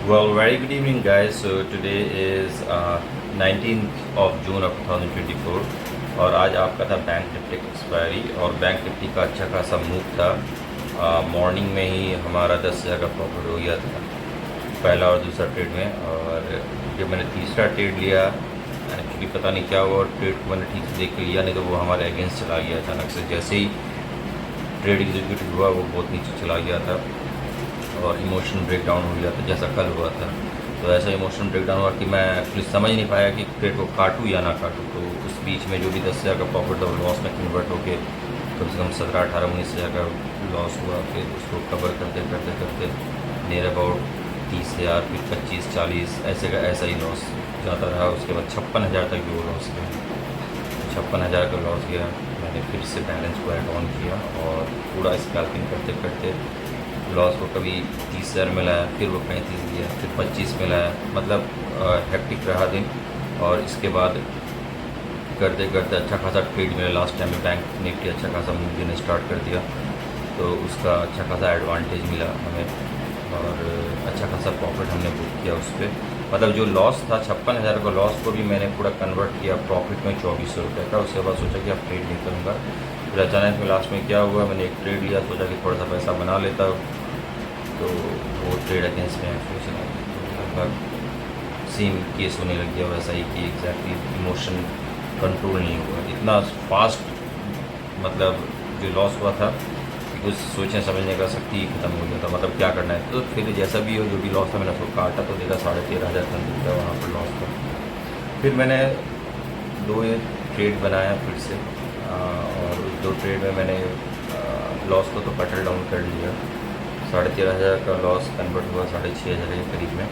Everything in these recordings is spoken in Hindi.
Well, very good evening, guys. So today is 19th of June of 2024 और आज आपका था बैंक निफ्टी की एक्सपायरी और बैंक निफ्टी का अच्छा खासा मूव था। मॉर्निंग में ही हमारा 10,000 का प्रॉफिट हो गया था पहला और दूसरा ट्रेड में। और जब मैंने तीसरा ट्रेड लिया एक्चुअली पता नहीं क्या हुआ, ट्रेड को मैंने ठीक से देख के लिया, नहीं तो वो हमारे अगेंस्ट चला गया अचानक से। जैसे ही ट्रेड एग्जीक्यूट हुआ वो बहुत नीचे चला गया था और इमोशनल ब्रेकडाउन हो गया था जैसा कल हुआ था। तो ऐसा इमोशनल ब्रेकडाउन हुआ कि मैं कुछ समझ नहीं पाया कि ट्रेड को काटूँ या ना काटूँ। तो उस बीच में जो भी 10,000 का प्रॉफिट था वो लॉस में कन्वर्ट होकर कम से कम 17, 18, 19,000 का लॉस हुआ। फिर उसको कवर करते करते करते नियर अबाउट 30,000, फिर 25, 40 ऐसे का ऐसा ही लॉस जाता रहा। उसके बाद 56,000 तक भी वो लॉस गया। 56,000 का लॉस गया। मैंने फिर से बैलेंस को ऐड ऑन किया और पूरा स्कैल्पिंग करते करते लॉस को कभी 30,000 मिला है, फिर वो 35 दिया, फिर 25 मिला है। मतलब हेक्टिक रहा दिन। और इसके बाद करते करते अच्छा खासा ट्रेड मिला। लास्ट टाइम में बैंक निफ्टी अच्छा खासा मूव देना स्टार्ट कर दिया तो उसका अच्छा खासा एडवांटेज मिला हमें और अच्छा खासा प्रॉफिट हमने बुक किया उस पर। मतलब जो लॉस था 56,000 का लॉस को भी मैंने पूरा कन्वर्ट किया प्रॉफिट में 2400 रुपये का। उसके बाद सोचा कि अब ट्रेड नहीं करूँगा। फिर अचानक में लास्ट में क्या हुआ, मैंने एक ट्रेड लिया, सोचा कि थोड़ा सा पैसा बना लेता तो वो ट्रेड अगेंस्ट में एक्चुअली चला गया। लगभग सेम केस होने लग गया वैसा ही कि एग्जैक्टली इमोशन कंट्रोल नहीं हुआ इतना फास्ट। मतलब जो लॉस हुआ था कुछ सोचने समझने का शक्ति ही खत्म हो गया था। मतलब क्या करना है। तो फिर जैसा भी हो, जो भी लॉस था मैंने उसको काटा तो देखा 13,500 का रुपया वहाँ पर लॉस था। फिर मैंने 2 ट्रेड बनाया फिर से और उस 2 ट्रेड में मैंने लॉस को तो कटल डाउन कर लिया। 13,500 का लॉस कन्वर्ट हुआ 6,500 के करीब में।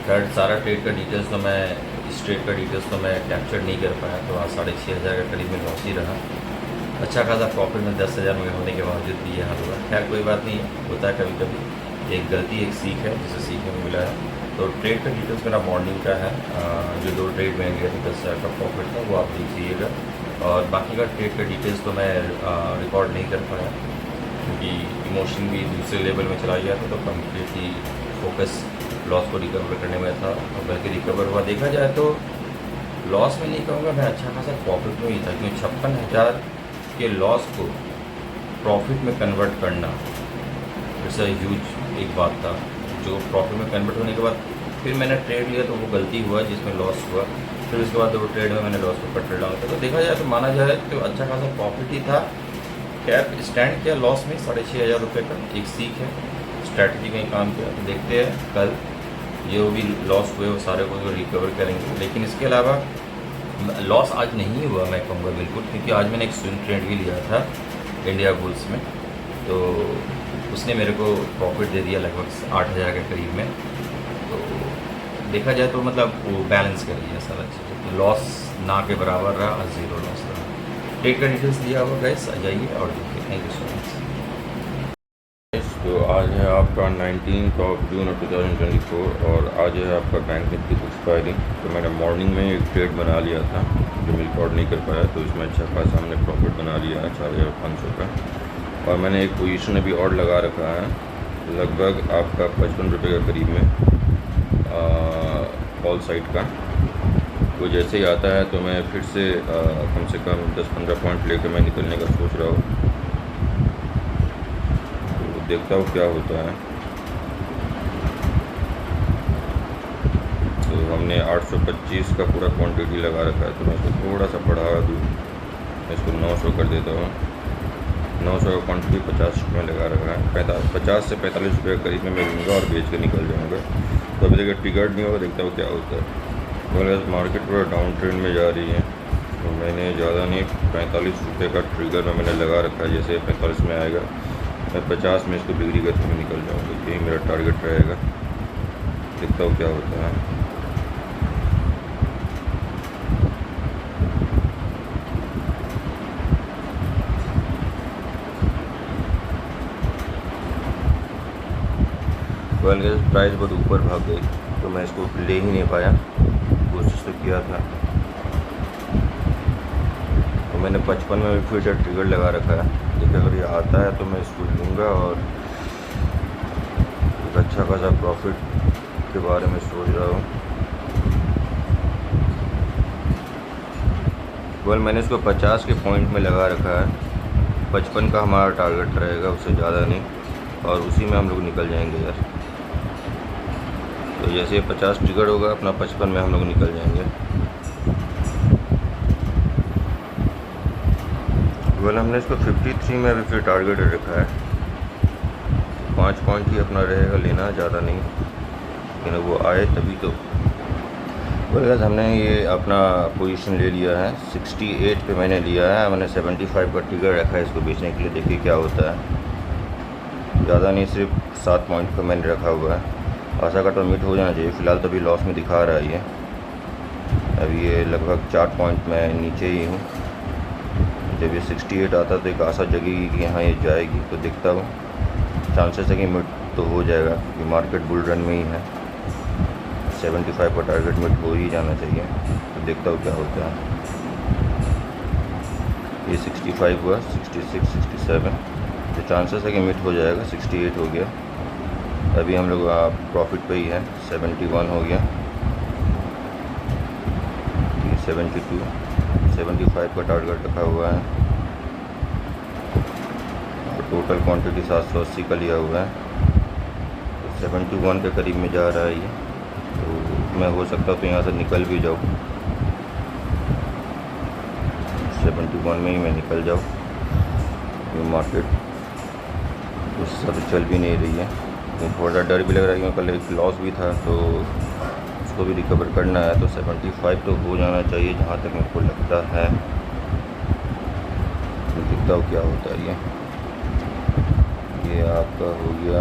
खैर सारा ट्रेड का डिटेल्स तो मैं इस ट्रेड का डिटेल्स तो मैं कैप्चर नहीं कर पाया, तो आज 6,500 के करीब में लॉस ही रहा। अच्छा खासा प्रॉफिट में 10,000 में होने के बावजूद भी यह हाल हुआ। खैर कोई बात नहीं, होता है कभी कभी। एक गलती एक सीख है जिसे सीखने को मिला है। तो ट्रेड का डिटेल्स मेरा मॉर्निंग का है। जो 2 ट्रेड में गया था 10,000 का प्रॉफिट था वो आप देखिएगा। और बाकी का ट्रेड का डिटेल्स तो मैं रिकॉर्ड नहीं कर पाया क्योंकि इमोशन भी दूसरे लेवल में चला गया था। तो कम्प्लीटली फोकस लॉस को रिकवर करने में था और बल्कि रिकवर हुआ। देखा जाए तो लॉस में नहीं कहूँगा मैं, अच्छा खासा प्रॉफिट में ही था क्योंकि 56,000 के लॉस को प्रॉफिट में कन्वर्ट करना इट्स अ ह्यूज एक बात था। जो प्रॉफिट में कन्वर्ट होने के बाद फिर मैंने ट्रेड लिया तो वो गलती हुआ जिसमें लॉस हुआ। फिर उसके बाद 2 ट्रेड में मैंने लॉस को कट डाउन किया। तो देखा जाए तो माना जाए तो अच्छा खासा प्रॉफिट ही था। कैप स्टैंड किया लॉस में 6,500 रुपये का। एक सीख है, स्ट्रैटेजी का ही काम किया। तो देखते हैं कल जो भी लॉस हुए वो सारे को रिकवर करेंगे। लेकिन इसके अलावा लॉस आज नहीं हुआ मैं कहूँगा बिल्कुल, क्योंकि आज मैंने एक स्विंग ट्रेड भी लिया था इंडिया बुल्स में। तो उसने मेरे को प्रॉफिट दे दिया लगभग 8,000 के करीब में। तो देखा जाए तो मतलब वो बैलेंस कर दिया सारा चीज़। तो लॉस ना के बराबर रहा और 0 लॉस रहा। ट्रेड का डिटेल्स दिया हुआ गाइस, आ जाइए और देखिए। Thank you so much. तो आज है आपका 19th ऑफ जून ऑफ 2024 और आज है आपका बैंक निफ्टी की एक्सपायरी। तो मैंने मॉर्निंग में एक ट्रेड बना लिया था जो मैं रिकॉर्ड नहीं कर पाया, तो इसमें अच्छा खासा हमने प्रॉफिट बना लिया है 4,500 का। और मैंने एक पोजीशन अभी और लगा रखा है लगभग आपका 55 रुपये के करीब में ऑल साइड का। तो जैसे ही आता है तो मैं फिर से कम 10-15 पॉइंट लेकर मैं निकलने का सोच रहा हूँ। देखता हूँ क्या होता है। तो हमने 825 का पूरा क्वांटिटी लगा रखा है, तो मैं इसको थोड़ा सा बढ़ा दूँ, इसको 900 कर देता हूँ। 900 का क्वांटिटी 50 रुपये में लगा रखा है। 50 से 45 रुपये के करीब में मैं लूँगा और बेच के निकल जाऊँगा। तो अभी देखिए टिकट नहीं होगा, देखता हूँ क्या होता है। तो मार्केट पूरा डाउन ट्रेंड में जा रही है। तो मैंने ज़्यादा नहीं 45 रुपये का ट्रिगर में मैंने लगा रखा है। जैसे 45 में आएगा मैं 50 में इसको बिक्री करके मैं निकल जाऊँगा। यही मेरा टारगेट रहेगा। देखता हूँ क्या होता है। प्राइस बहुत ऊपर भाग गई तो मैं इसको ले ही नहीं पाया, कोशिश तो किया था। तो मैंने 55 में फिर से ट्रिगर लगा रखा है। देखिए अगर ये आता है तो मैं इसको लूँगा और अच्छा खासा प्रॉफिट के बारे में सोच रहा हूँ। मैंने इसको 50 के पॉइंट में लगा रखा है। 55 का हमारा टारगेट रहेगा, उससे ज़्यादा नहीं, और उसी में हम लोग निकल जाएंगे यार। तो जैसे 50 ट्रिगर होगा अपना 55 में हम लोग निकल जाएंगे। हमने इसको 53 में अभी फिर टारगेट रखा है। 5 पॉइंट ही अपना रहेगा लेना, ज़्यादा नहीं, लेकिन वो आए तभी तो। हमने ये अपना पोजीशन ले लिया है। 68 पे मैंने लिया है। मैंने 75 का ट्रिगर रखा है इसको बेचने के लिए, देखिए क्या होता है। ज़्यादा नहीं, सिर्फ 7 पॉइंट का मैंने रखा हुआ है। आशा करता हूँ मीट हो जाना चाहिए। फ़िलहाल तो अभी लॉस में दिखा रहा है ये। अभी ये लगभग 4 पॉइंट में नीचे ही हूँ। जब ये 68 आता तो एक आशा जगेगी कि हाँ ये जाएगी, तो दिखता हूँ चांसेस है कि मिट तो हो जाएगा, क्योंकि मार्केट बुल रन में ही है। 75 का टारगेट मिट हो ही जाना चाहिए, तो देखता हूँ क्या होता है। ये 65 हुआ, 66, 67, तो चांसेस है कि मिट हो जाएगा। 68 हो गया, अभी हम लोग प्रॉफिट पे ही है। 71 हो गया, 72, 75 का टारगेट रखा हुआ है, और टोटल क्वांटिटी 780 का लिया हुआ है। तो 71 के करीब में जा रहा है ये, तो मैं हो सकता तो यहाँ से निकल भी जाऊँ। 71 में ही मैं निकल जाऊँ। ये मार्केट उस सब चल भी नहीं रही है, तो थोड़ा डर भी लग रहा है, क्योंकि कल एक लॉस भी था, तो उसको भी रिकवर करना है। तो 75 तो हो जाना चाहिए जहाँ तक मेरे को लगता है। तो दिखता हो क्या होता है। ये आपका हो गया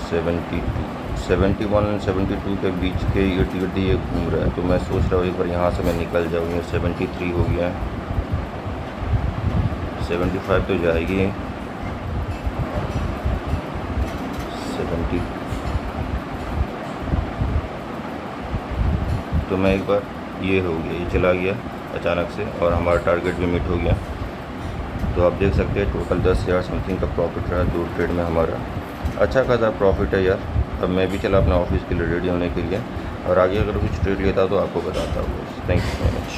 72, 71, 72 के बीच के इर्द ये घूम रहा है। तो मैं सोच रहा हूँ एक बार यहाँ से मैं निकल जाऊँ। ये 73 हो गया, 75 तो जाएगी। 70, तो मैं एक बार, ये हो गया, ये चला गया अचानक से, और हमारा टारगेट भी मिट हो गया। तो आप देख सकते हैं टोटल 10,000 समथिंग का प्रॉफिट रहा 2 ट्रेड में हमारा। अच्छा खासा प्रॉफिट है यार। अब मैं भी चला अपना ऑफिस के लिए रेडी होने के लिए, और आगे अगर कुछ ट्रेड लेता तो आपको बताता हूँ। Thank you so much.